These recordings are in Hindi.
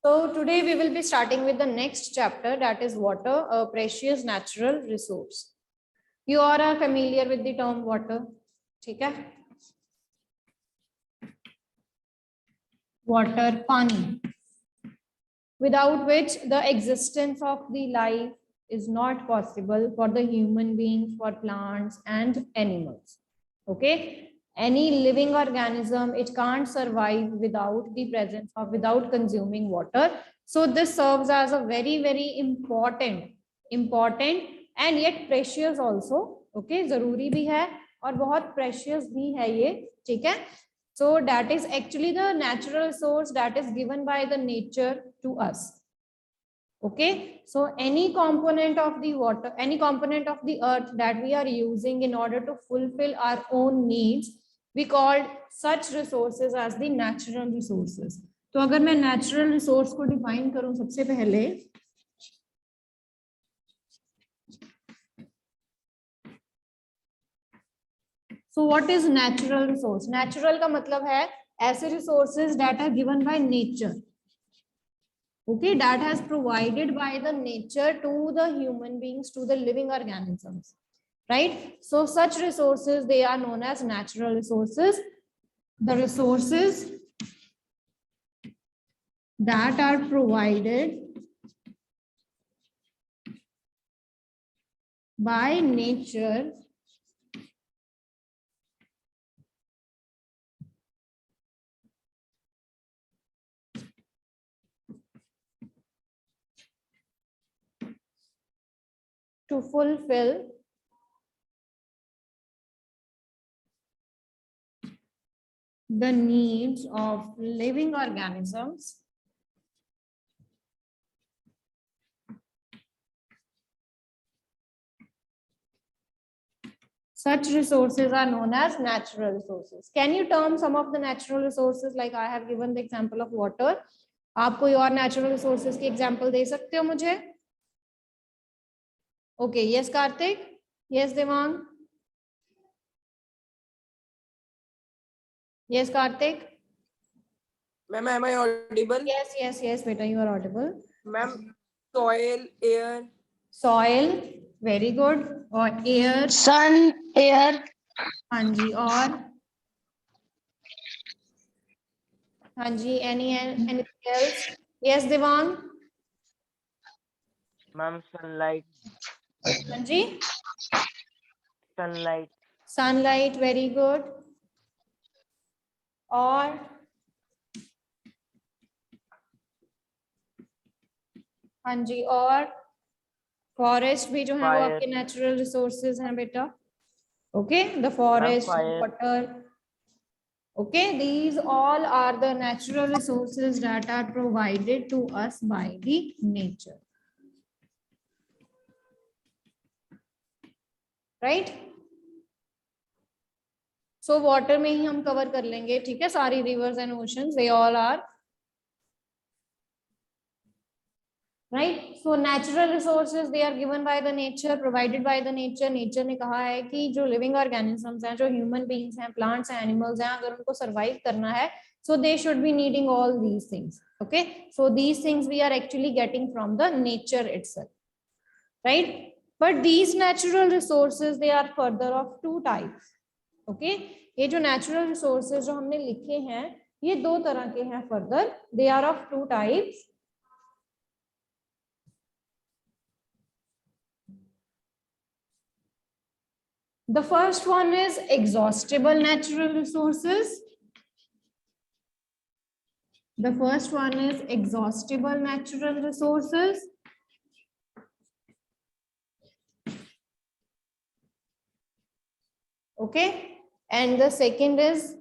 So today we will be starting with the next chapter, that is water, a precious natural resource. You all are familiar with the term water, ठीक है? Water, pani, without which the existence of the life is not possible for the human beings, for plants and animals. Okay, any living organism, it can't survive without the presence of, without consuming water. So this serves as a very important and yet precious also. Okay, जरूरी भी है और बहुत precious भी है ये, ठीक है? So that is actually the natural source that is given by the nature to us. Okay, so any component of the water, any component of the earth that we are using in order to fulfill our own needs, we called such resources as the natural resources. तो अगर मैं natural resource को define करूं सबसे पहले, so what is natural resource? Natural का मतलब है ऐसे resources that are given by nature. Okay, that has provided by the nature to the human beings, to the living organisms, right? So such resources, they are known as natural resources. The resources that are provided by nature to fulfill the needs of living organisms such resources are known as natural resources. Can you term some of the natural resources? Like I have given the example of water. आप कोई और natural resources की example दे सकते हो मुझे? Okay, yes Karthik, yes Devang, yes Karthik. Ma'am, am I audible? Yes beta, you are audible. Ma'am, soil, air. Soil, very good. और air, sun, air, हाँ जी, और हाँ जी, anything else? Yes Devang. Ma'am sunlight. हाँ जी, सनलाइट. sunlight, very good. और हाँ जी, और फॉरेस्ट भी जो है वो आपके नेचुरल रिसोर्सेज हैं बेटा. Okay, the forest, water. Okay, these all are the natural resources that are provided to us by the nature. Right? So water में ही हम कवर कर लेंगे, ठीक है? सारी rivers and oceans, they all are. Right, so natural resources, they are given by the nature, provided by the nature. Nature ने कहा है कि जो living organisms हैं, जो human beings हैं, plants हैं, animals हैं, अगर उनको survive करना है, so they should be needing all these things. Okay, so these things we are actually getting from the nature itself, right? But these natural resources, they are further of two types. Okay, ये जो natural resources जो हमने लिखे हैं, ये दो तरह के हैं further. They are of two types. The first one is exhaustible natural resources. The first one is exhaustible natural resources. Okay, and the second is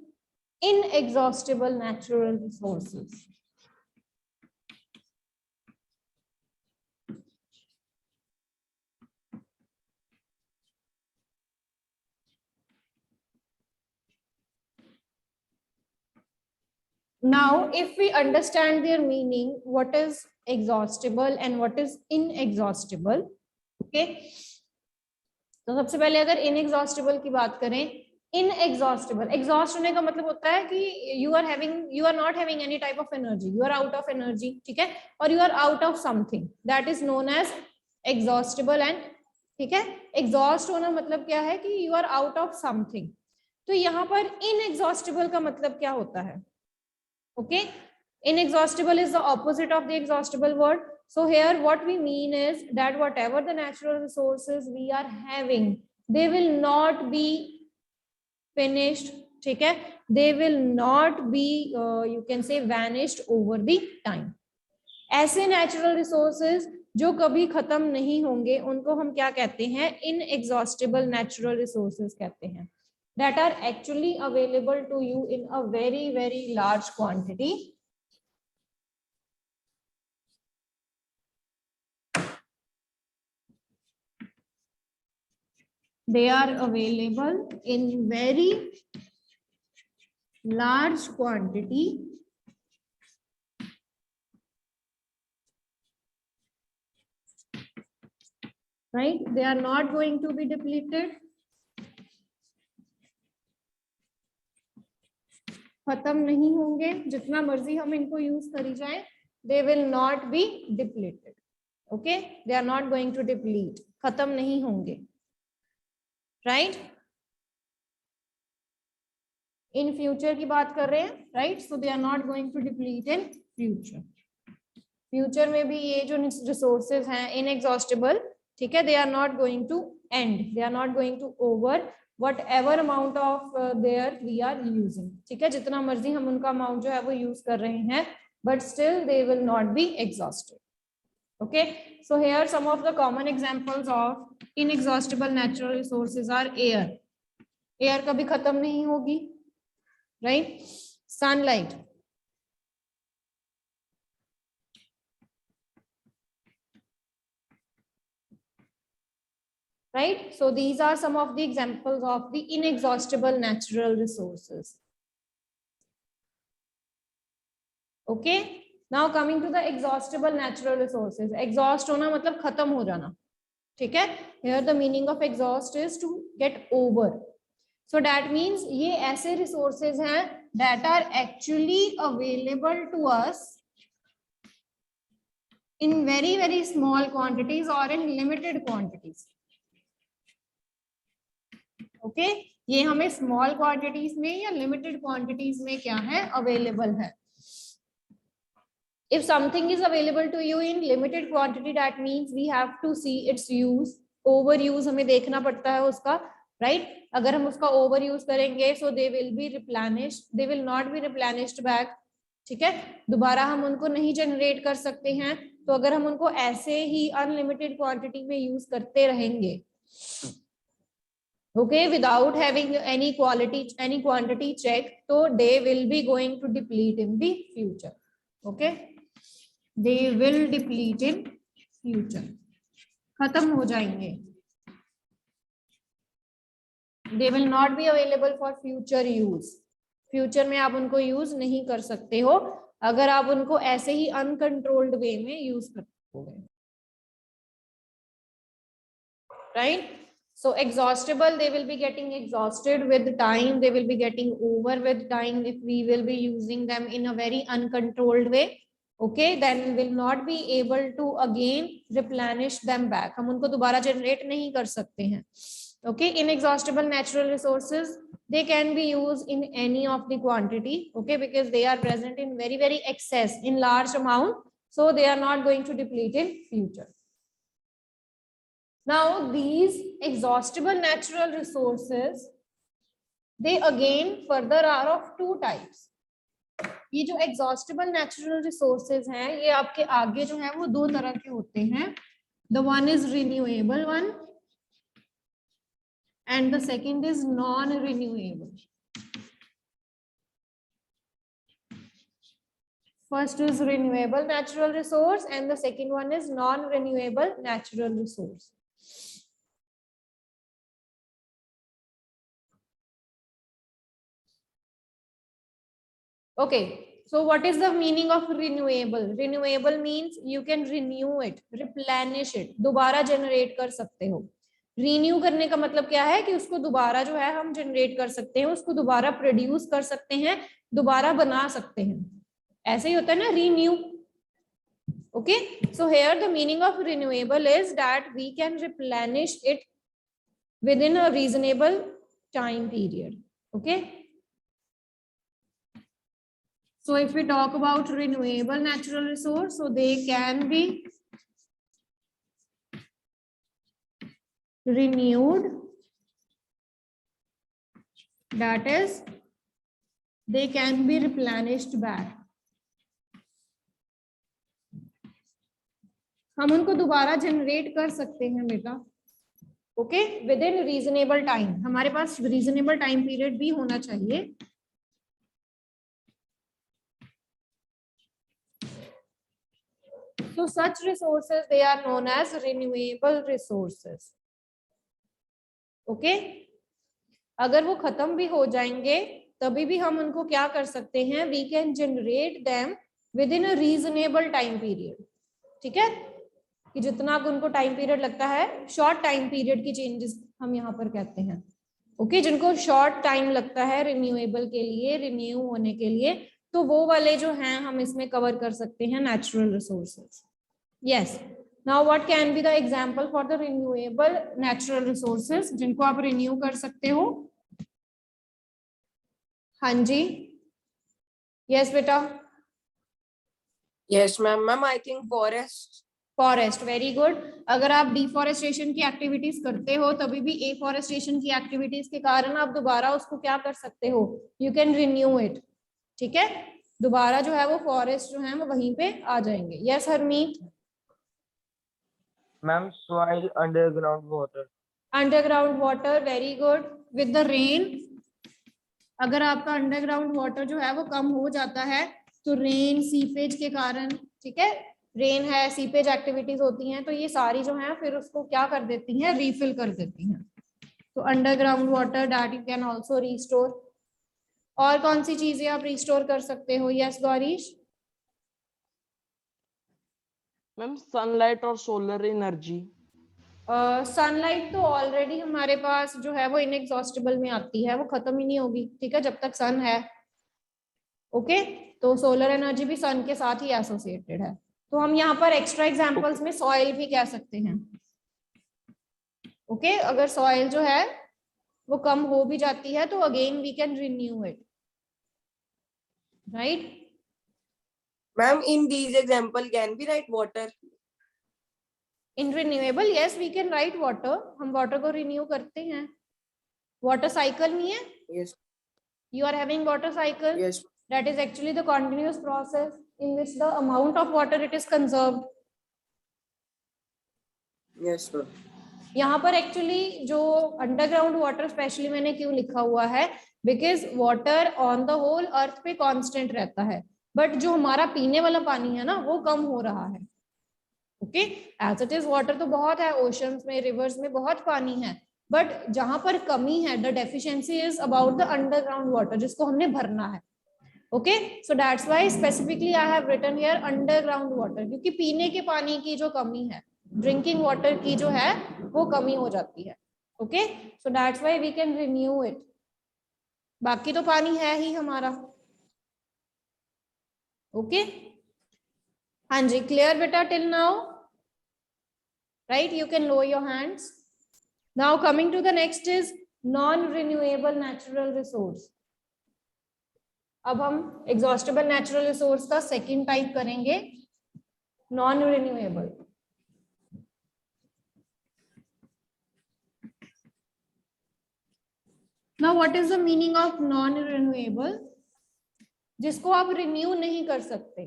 inexhaustible natural resources. Now, if we understand their meaning, what is exhaustible and what is inexhaustible, okay? तो सबसे पहले अगर inexhaustible की बात करें, इनएग्जॉस्टिबल, एग्जॉस्ट होने का मतलब होता है कि you are not having any type of energy, you are out of energy, ठीक है, और you are out of something, that is known as exhaustible end, ठीक है, एग्जॉस्ट होना मतलब क्या है कि you are out of something. तो यहाँ पर इनएग्जॉस्टिबल का मतलब क्या होता है? Okay, inexhaustible is the opposite of the exhaustible word. So here what we mean is that whatever the natural resources we are having, they will not be finished, ठीक है, they will not be you can say vanished over the time. ऐसे natural resources जो कभी खत्म नहीं होंगे उनको हम क्या कहते हैं? inexhaustible natural resources कहते हैं, that are actually available to you in a very very large quantity. They are available in very large quantity, right? They are not going to be depleted. खत्म नहीं होंगे, जितना मर्जी हम इनको यूज करी जाए, they will not be depleted. Okay, they are not going to deplete, खत्म नहीं होंगे, right? इन फ्यूचर की बात कर रहे हैं, right? So they are not going to deplete in future. Future में भी ये जो रिसोर्सेज हैं इनएग्जॉस्टेबल, ठीक है, they are not going to end, they are not going to over whatever amount of there we are using, ठीक है, जितना मर्जी हम उनका अमाउंट जो है वो यूज कर रहे हैं, but still they will not be exhausted. Okay, so here some of the common examples of inexhaustible natural resources are air. Air कभी खत्म नहीं होगी, right? Sunlight, right? So these are some of the examples of the inexhaustible natural resources. Okay, now coming to the exhaustible natural resources. Exhaust होना मतलब खत्म हो जाना, ठीक है? Here the meaning of exhaust is to get over. So that means ये ऐसे resources हैं that are actually available to us in very very small quantities or in limited quantities. Okay, ये हमें small quantities में या limited quantities में क्या है available है. If something is available to you in limited quantity, that means we have to see its use. Overuse हमें देखना पड़ता है उसका, right? अगर हम उसका overuse करेंगे, so they will be replenished, they will not be replenished back, ठीक है, दोबारा हम उनको नहीं generate कर सकते हैं. तो अगर हम उनको ऐसे ही unlimited quantity में use करते रहेंगे, okay, without having any quantity check, so they will be going to deplete in the future. Okay, they will deplete in future, खत्म हो जाएंगे, they will not be available for future use. Future में आप उनको यूज नहीं कर सकते हो अगर आप उनको ऐसे ही अनकंट्रोल्ड वे में यूज करते हो, right? So exhaustible, they will be getting exhausted with time, they will be getting over with time if we will be using them in a very uncontrolled way. Okay, then we will not be able to again replenish them back, हम उनको दोबारा generate नहीं कर सकते हैं. Okay, inexhaustible natural resources, they can be used in any of the quantity, okay, because they are present in very very excess, in large amount, so they are not going to deplete in future. Now these exhaustible natural resources, they again further are of two types. ये जो exhaustible natural resources हैं, ये आपके आगे जो है वो दो तरह के होते हैं. The one is renewable one and the second is non-renewable. First is renewable natural resource and the second one is non-renewable natural resource. Okay, so what is the meaning of renewable? Renewable means you can renew it, replenish it, दोबारा generate कर सकते हो. रीन्यू करने का मतलब क्या है कि उसको दोबारा जो है हम जनरेट कर सकते हैं, उसको दोबारा प्रोड्यूस कर सकते हैं, दोबारा बना सकते हैं, ऐसे ही होता है ना renew. Okay, so here the meaning of renewable is that we can replenish it within a reasonable time period. Okay, so if we talk about renewable natural resource, so they can be renewed, that is they can be replenished back. हम उनको दोबारा जनरेट कर सकते हैं बेटा। Okay, with in reasonable time, हमारे पास रीजनेबल टाइम पीरियड भी होना चाहिए। So such resources they are known as renewable resources. Okay, अगर वो खत्म भी हो जाएंगे तभी भी हम उनको क्या कर सकते हैं, we can generate them within a reasonable time period. ठीक है, कि जितना उनको टाइम पीरियड लगता है, शॉर्ट टाइम पीरियड की चेंजेस हम यहाँ पर कहते हैं। ओके, जिनको शॉर्ट टाइम लगता है रिन्यूएबल के लिए, रिन्यू होने के लिए, तो वो वाले जो हैं हम इसमें कवर कर सकते हैं natural resources. Yes, now what can be the example for the renewable natural resources जिनको आप रिन्यू कर सकते हो? हाँ जी, यस बेटा। Yes, ma'am. Ma'am, I think forest. Forest, very good. अगर आप डिफॉरेस्टेशन की एक्टिविटीज करते हो तभी भी एफॉरेस्टेशन की एक्टिविटीज के कारण आप दोबारा उसको क्या कर सकते हो, यू कैन रिन्यू इट। ठीक है, दोबारा जो है वो फॉरेस्ट जो है वो वहीं पे आ जाएंगे। Yes Harmeet. Ma'am soil underground water. Underground water, very good. With the rain, अगर आपका अंडरग्राउंड वाटर जो है वो कम हो जाता है तो रेन सीपेज के कारण, ठीक है, रेन है, सीपेज एक्टिविटीज होती हैं, तो ये सारी जो है फिर उसको क्या कर देती हैं, रीफिल कर देती हैं। तो underground water that you can also restore. और कौन सी चीजें आप रिस्टोर कर सकते हो? यस गौरीश। मैम सनलाइट और सोलर एनर्जी। सनलाइट तो ऑलरेडी हमारे पास जो है वो इनएग्जॉस्टिबल में आती है, वो खत्म ही नहीं होगी, ठीक है, जब तक सन है। ओके, तो सोलर एनर्जी भी सन के साथ ही एसोसिएटेड है। तो हम यहाँ पर एक्स्ट्रा एग्जांपल्स में सॉइल भी कह सकते हैं। ओके, अगर सॉइल जो है वो कम हो भी जाती है तो again we can renew it, right? Ma'am, in these example, can we write water? In renewable, yes we can write water, हम वाटर को रिन्यू करते हैं। वाटर साइकिल नहीं है? Yes. You are having water cycle. Yes. That is actually the continuous process in which the amount of water it is conserved. Yes, ma'am. यहाँ पर एक्चुअली जो अंडरग्राउंड वाटर स्पेशली मैंने क्यों लिखा हुआ है, because water on the whole earth पे कांस्टेंट रहता है, बट जो हमारा पीने वाला पानी है ना वो कम हो रहा है। Okay, as it is water तो बहुत है, ओशंस में, रिवर्स में बहुत पानी है, बट जहां पर कमी है, the deficiency is about the underground water जिसको हमने भरना है। Okay, so that's why specifically I have written here underground water, क्योंकि पीने के पानी की जो कमी है, ड्रिंकिंग वाटर की जो है वो कमी हो जाती है। Okay, so that's why we can renew it. बाकी तो पानी है ही हमारा। ओके, हाँ जी, क्लियर बेटा till now? Right, you can low your hands. Now coming to the next is non renewable natural resource. अब हम एग्जॉस्टेबल नेचुरल रिसोर्स का सेकंड टाइप करेंगे, non renewable. Now what is the meaning of non renewable? जिसको आप रिन्यू नहीं कर सकते,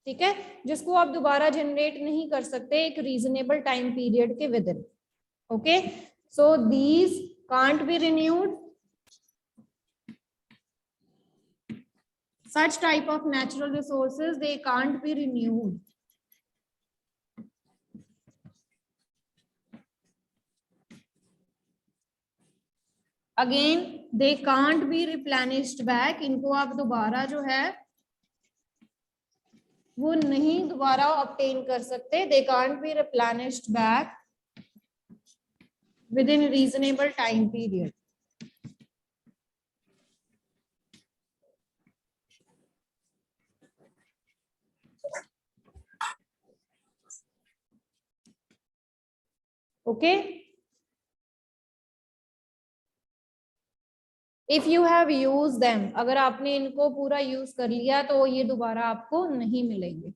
ठीक है, जिसको आप दोबारा जनरेट नहीं कर सकते एक रीजनेबल टाइम पीरियड के with in. Okay, so these can't be renewed. Such type of natural resources they can't be renewed. Again, they can't be replenished back. इनको आप दोबारा जो है वो नहीं दोबारा ऑब्टेन कर सकते। They can't be replenished back within a reasonable time period. Okay. If you have used them, अगर आपने इनको पूरा यूज कर लिया तो ये दोबारा आपको नहीं मिलेंगे.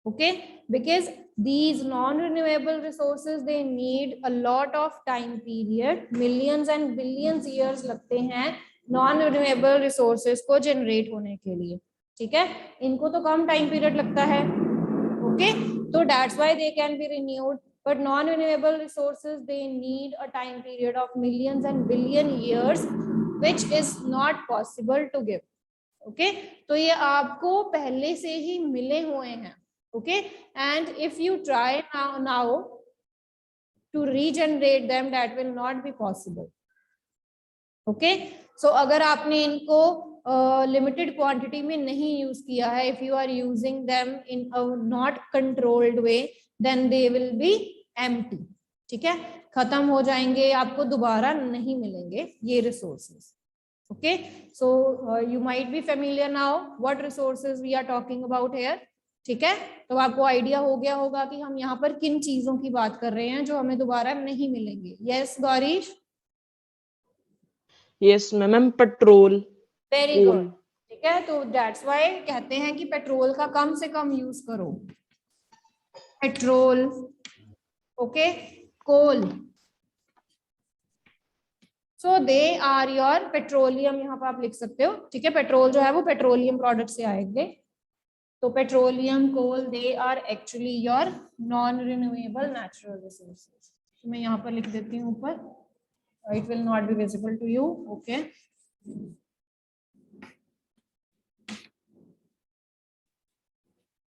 Okay, because these non-renewable resources, they need a lot of time period, millions and billions years लगते हैं non-renewable resources को generate होने के लिए. ठीक है, इनको तो कम time period लगता है. Okay, so that's why they can be renewed, but non-renewable resources, they need a time period of millions and billion years, which is not possible to give. Okay, तो ये आपको पहले से ही मिले हुए हैं. Okay, and if you try now to regenerate them, that will not be possible. Okay, so अगर आपने इनको limited quantity में नहीं use किया है, if you are using them in a not controlled way, then they will be empty. ठीक है, खत्म हो जाएंगे, आपको दोबारा नहीं मिलेंगे ये resources. Okay, so you might be familiar now what resources we are talking about here. ठीक है, तो आपको आइडिया हो गया होगा कि हम यहाँ पर किन चीजों की बात कर रहे हैं जो हमें दोबारा नहीं मिलेंगे. Yes Gaurish? Yes ma'am, petrol. Very good. ठीक है, तो दैट्स व्हाई कहते हैं कि पेट्रोल का कम से कम यूज करो. Petrol, okay, coal, so they are your petroleum. यहाँ पर आप लिख सकते हो. ठीक है, पेट्रोल जो है वो पेट्रोलियम प्रोडक्ट से आएंगे. तो petroleum, coal, they are actually your non renewable natural resources. मैं यहाँ पर लिख देती हूँ ऊपर. It will not be visible to you. Okay,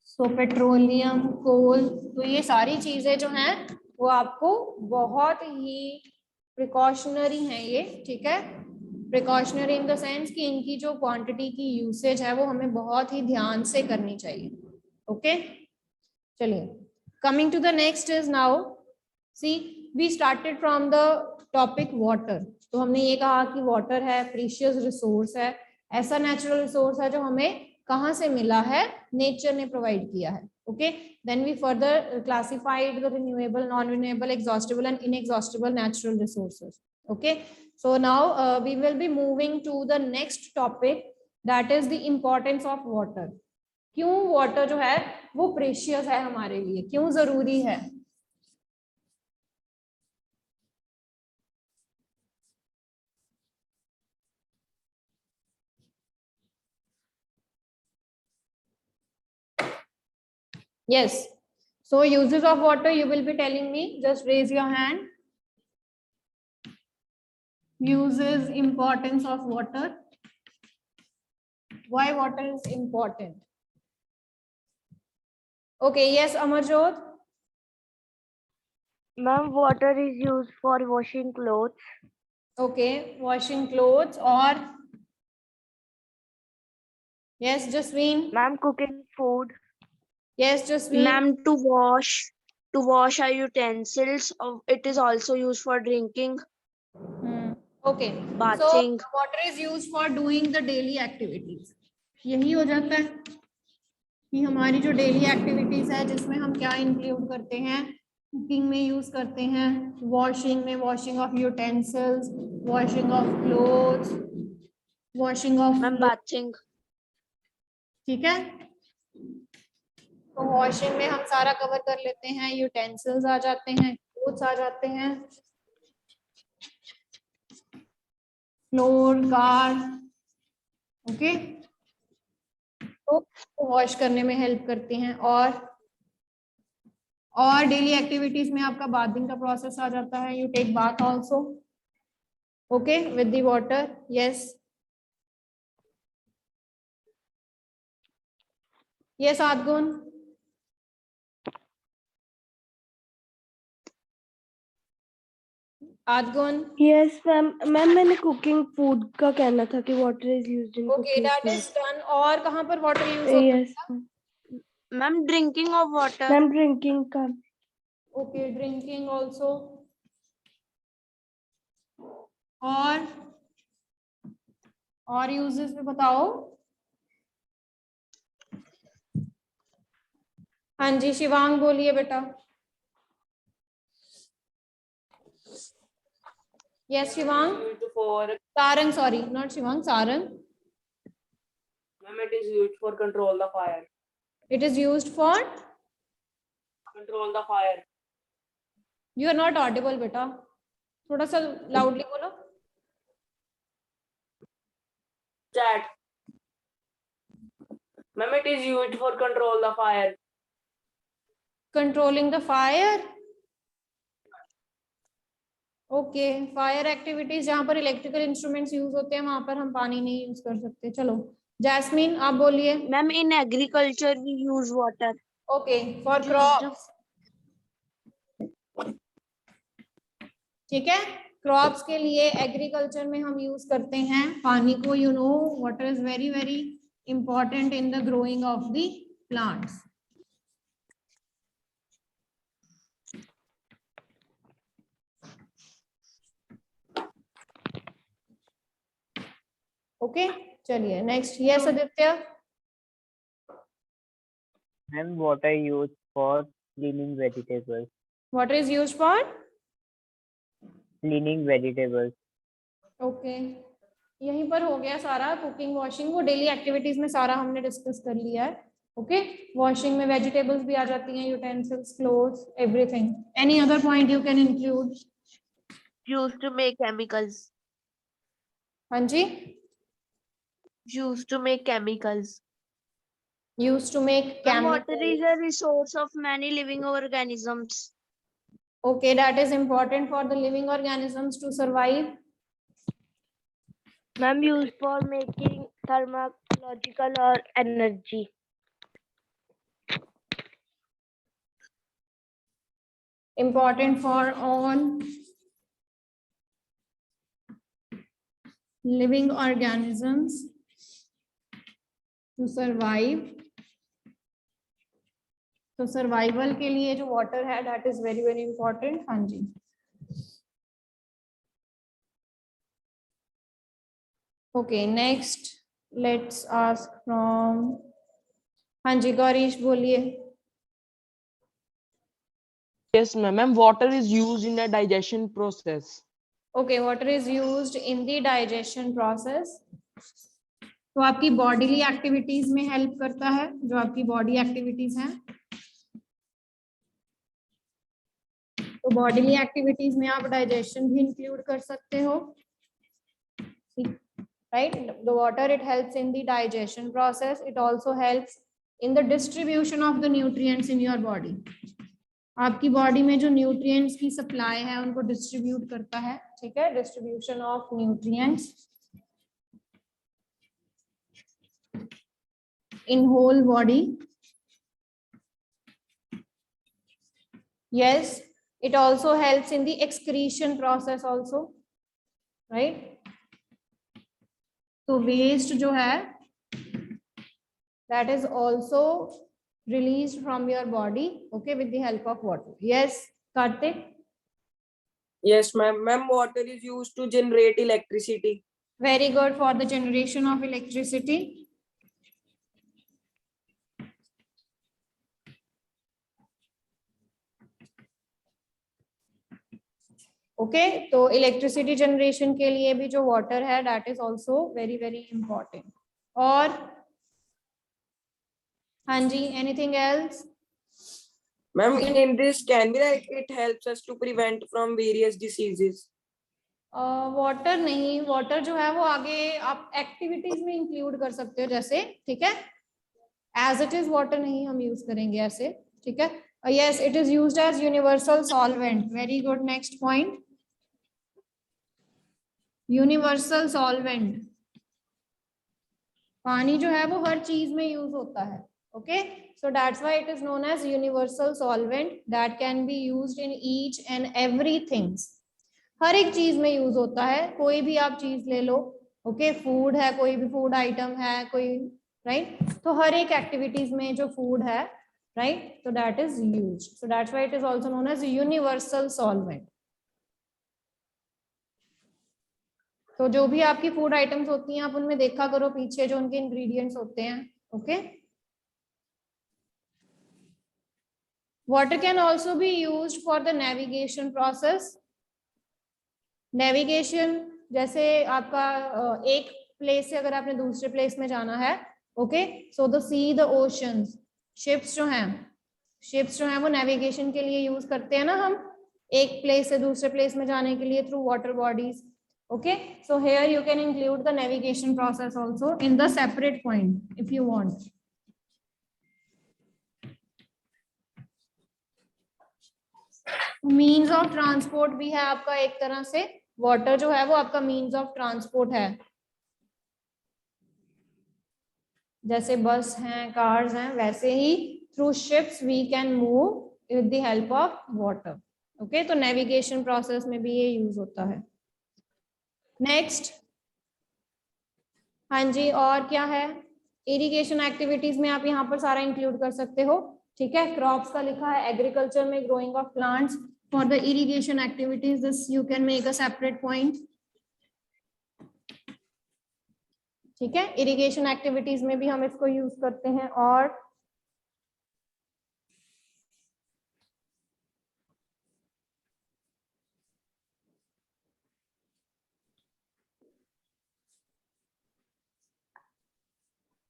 so petroleum, coal, तो ये सारी चीजें जो हैं वो आपको बहुत ही प्रिकॉशनरी हैं ये. ठीक है, प्रिकॉशनरी इन द सेंस कि इनकी जो क्वांटिटी की यूसेज है वो हमें बहुत ही ध्यान से करनी चाहिए. ओके, चलिए, coming to the next is now see we started from the topic water. तो हमने ये कहा कि वाटर है, प्रीशियस रिसोर्स है, ऐसा नेचुरल रिसोर्स है जो हमें कहाँ से मिला है, नेचर ने प्रोवाइड किया है. Okay, then we further classified the renewable, non renewable, exhaustible and inexhaustible natural resources. Okay, so now we will be moving to the next topic, that is the importance of water. क्यों water जो है वो precious है हमारे लिए, क्यों जरूरी है? Yes, so uses of water you will be telling me. Just raise your hand. Uses, importance of water. Why water is important? Okay, yes, Amarjot. Ma'am, water is used for washing clothes. Okay, washing clothes. Or yes, Jasween. Ma'am, cooking food. Yes, Jasween. Ma'am, to wash our utensils. It is also used for drinking, Okay, bathing. so water is used for doing the daily activities. यही हो जाता है कि हमारी जो डेली एक्टिविटीज है जिसमें हम क्या इंक्लूड करते हैं, कुकिंग में यूज करते हैं, वॉशिंग में washing of utensils, washing of clothes, washing of Ma'am, bathing. ठीक है, तो वॉशिंग में हम सारा कवर कर लेते हैं, यूटेंसिल्स आ जाते हैं, क्लोथ्स आ जाते हैं, फ्लोर, कार. ओके, तो वॉश करने में हेल्प करते हैं. और डेली एक्टिविटीज में आपका बाथिंग का प्रोसेस आ जाता है. You take bath also, okay, with the water. Yes, yes आदगुन. आदगुन. Yes ma'am. मैम मैंने कुकिंग फूड का कहना था कि water is used in okay, that is done. और कहाँ पर वाटर यूज होता है? Yes Ma'am, drinking of water. Ma'am drinking का. Okay, drinking also. और यूजेस में बताओ। हाँ जी शिवांग बोलिए बेटा। Yes Shivang. Used for, Sarang, sorry not Shivang, Sarang. ma'am, it is used for control the fire. It is used for, Control the fire. You are not audible बेटा, थोड़ा सा लाउडली बोलो। Chat. Ma'am, it is used for control the fire. Controlling the fire. Okay, fire activities जहां पर इलेक्ट्रिकल इंस्ट्रूमेंट्स यूज होते हैं वहां पर हम पानी नहीं यूज कर सकते। चलो जैस्मीन आप बोलिए। Ma'am, in agriculture we use water. Okay, for Used crops, ठीक है, क्रॉप्स के लिए एग्रीकल्चर में हम यूज करते हैं पानी को। You know water is very very important in the growing of the plants. Okay चलिए next. Yes Aditya. And water used for cleaning vegetables. Water is used for, Cleaning vegetables. ओके यहीं पर हो गया सारा। कुकिंग, वॉशिंग, वो डेली एक्टिविटीज में सारा हमने डिस्कस कर लिया है। ओके, वॉशिंग में वेजिटेबल्स भी आ जाती हैं, utensils, clothes, everything. Any other point you can include? used to make chemicals. हाँ जी, Used to make chemicals. Used to make Ma'am, water chemical. is a resource of many living organisms. Okay, that is important for the living organisms to survive. Ma'am, used for making thermological or energy. Important for all living organisms to survive. तो सर्वाइवल के लिए जो वाटर है that is very very important. हाँ जी, okay next let's ask from, हाँ जी गौरीश बोलिए। Yes, ma'am. Ma'am, water is used in the digestion process. Okay, water is used in the digestion process. तो आपकी बॉडीली एक्टिविटीज में हेल्प करता है, जो आपकी बॉडी एक्टिविटीज हैं। तो बॉडीली एक्टिविटीज में आप डाइजेशन भी इंक्लूड कर सकते हो, right? The water, it helps in the digestion process. It also helps in the distribution of the nutrients in your body. आपकी बॉडी में जो न्यूट्रिएंट्स की सप्लाई है उनको डिस्ट्रीब्यूट करता है, ठीक है, distribution of nutrients in whole body. Yes, it also helps in the excretion process also, right? तो waste जो है that is also released from your body, okay, with the help of water. Yes, Karthik. Yes, ma'am. Ma'am, water is used to generate electricity. Very good, for the generation of electricity. Okay, तो इलेक्ट्रिसिटी जनरेशन के लिए भी जो वाटर है that is also very very important. और हाँ जी, anything else? Ma'am, in this, can be like it helps us to prevent from various diseases. Water नहीं, वाटर जो है वो आगे आप एक्टिविटीज में इंक्लूड कर सकते हो, जैसे, ठीक है, एज इट इज वाटर नहीं हम यूज करेंगे ऐसे, ठीक है। Yes, it is used as universal solvent. Very good, next point, universal solvent. पानी जो है वो हर चीज में यूज होता है, okay, so that's why it is known as universal solvent that can be used in each and everything. हर एक चीज में यूज होता है, कोई भी आप चीज ले लो, ओके, फूड है, कोई भी फूड आइटम है कोई, राइट, तो हर एक एक्टिविटीज में जो फूड है, right, so that is used, so that's why it is also known as universal solvent. तो जो भी आपकी फूड आइटम्स होती हैं आप उनमें देखा करो पीछे जो उनके इंग्रेडिएंट्स होते हैं. Okay. Water can also be used for the navigation process. Navigation जैसे आपका एक प्लेस से अगर आपने दूसरे प्लेस में जाना है. Okay. So the sea, the oceans, ships जो हैं वो नेविगेशन के लिए यूज करते हैं ना हम, एक प्लेस से दूसरे प्लेस में जाने के लिए through water bodies. Okay. So here you can include the navigation process also in the separate point if you want. Means of transport भी है आपका एक तरह से, वाटर जो है वो आपका मीन्स ऑफ ट्रांसपोर्ट है. जैसे बस हैं, कार्स हैं, वैसे ही through ships we can move with the help of water. Okay. तो नेविगेशन प्रोसेस में भी ये यूज होता है. नेक्स्ट. हाँ जी, और क्या है? इरिगेशन एक्टिविटीज में आप यहाँ पर सारा इंक्लूड कर सकते हो. ठीक है. क्रॉप्स का लिखा है, एग्रीकल्चर में growing of plants. For the irrigation activities this you can make a separate point. ठीक है. इरिगेशन एक्टिविटीज में भी हम इसको यूज करते हैं. और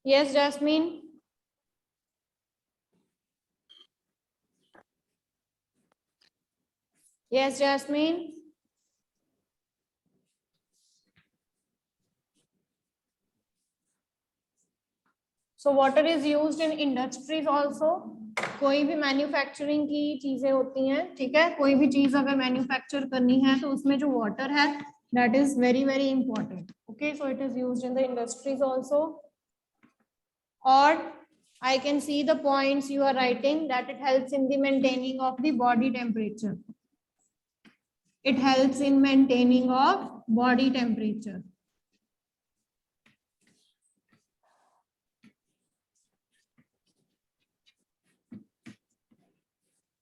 yes jasmine. Yes jasmine. So water is used in industries also. कोई भी मैन्युफैक्चरिंग की चीजें होती हैं. ठीक है. कोई भी चीज अगर मैन्युफैक्चर करनी है तो उसमें जो वाटर है that is very very important. Okay. So it is used in the industries also. और I can see the points you are writing that it helps in the maintaining of the body temperature. It helps in maintaining of body temperature.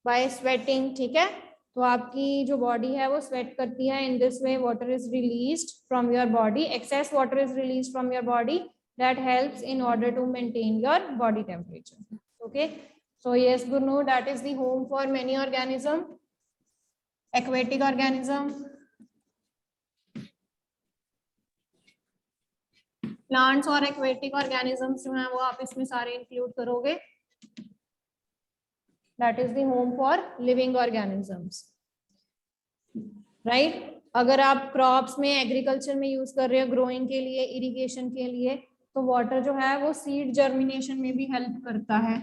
By sweating. ठीक है. तो आपकी जो बॉडी है वो स्वेट करती है. In this way water is released from your body. Excess water is released from your body. That helps in order to maintain your body temperature. Okay. So yes, Gunu, that is the home for many organism. Aquatic organism, plants और aquatic organisms जो हैं वो आप इसमें सारे include करोगे. That is the home for living organisms. Right. अगर आप क्रॉप्स में, एग्रीकल्चर में यूज कर रहे हो ग्रोइंग के लिए, इरिगेशन के लिए, तो वाटर जो है वो सीड जर्मिनेशन में भी हेल्प करता है.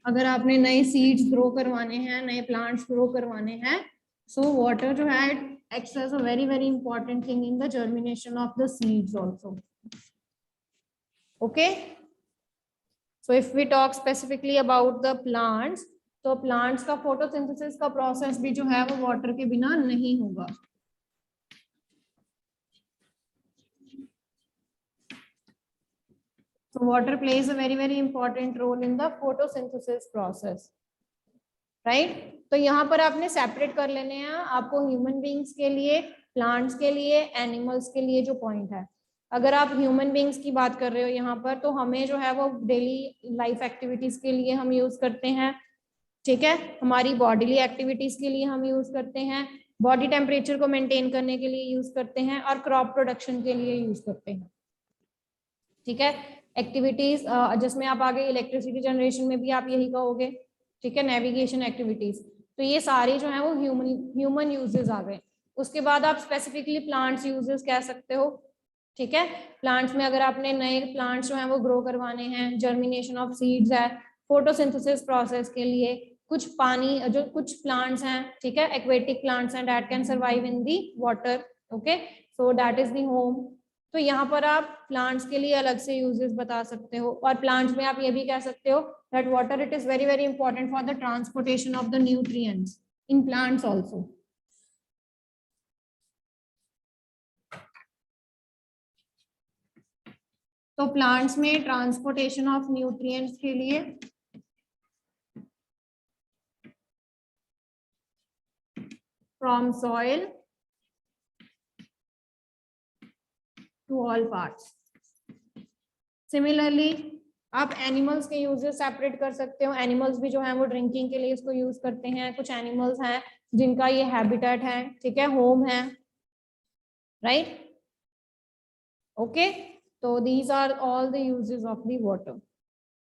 अगर आपने नए सीड्स ग्रो करवाने हैं, नए प्लांट्स ग्रो करवाने हैं, सो वाटर जो है acts as a very very important thing in the germination of the seeds also. Okay. So if we talk specifically about the plants, तो प्लांट्स का फोटोसिंथेसिस का प्रोसेस भी जो है वो वाटर के बिना नहीं होगा. So water plays a very very important role in the photosynthesis process. Right? तो यहाँ पर आपने सेपरेट कर लेने हैं आपको ह्यूमन बींग्स के लिए, प्लांट्स के लिए, एनिमल्स के लिए जो पॉइंट है. अगर आप ह्यूमन बींग्स की बात कर रहे हो यहाँ पर, तो हमें जो है वो डेली लाइफ एक्टिविटीज के लिए हम यूज करते हैं. ठीक है. हमारी बॉडीली एक्टिविटीज के लिए हम यूज करते हैं, बॉडी टेम्परेचर को मेंटेन करने के लिए यूज करते हैं, और क्रॉप प्रोडक्शन के लिए यूज करते हैं. ठीक है. एक्टिविटीज जिसमें आप आगे इलेक्ट्रिसिटी जनरेशन में भी आप यही कहोगे. ठीक है. Navigation activities. तो ये सारे जो है वो ह्यूमन यूजेस आ गए. उसके बाद आप स्पेसिफिकली प्लांट्स यूजेस कह सकते हो. ठीक है. प्लांट्स में अगर आपने नए प्लांट्स जो है वो ग्रो करवाने हैं, जर्मिनेशन ऑफ सीड्स है, फोटोसिंथेसिस प्रोसेस के लिए, कुछ पानी जो कुछ प्लांट्स हैं, ठीक है, एक्वेटिक प्लांट्स हैं that can survive in the water. Okay. So that is the home. तो यहाँ पर आप प्लांट्स के लिए अलग से यूजेस बता सकते हो. और प्लांट्स में आप ये भी कह सकते हो that water it is very very important for the transportation of the nutrients in plants also. तो प्लांट्स में ट्रांसपोर्टेशन ऑफ न्यूट्रिएंट्स के लिए from soil to all parts. Similarly, आप एनिमल्स के यूजेस सेपरेट कर सकते हो. एनिमल्स भी जो है वो ड्रिंकिंग के लिए इसको यूज करते हैं. कुछ एनिमल्स हैं जिनका ये हैबिटेट है, ठीक है, होम है, राइट. ओके, तो these are all the uses of the water.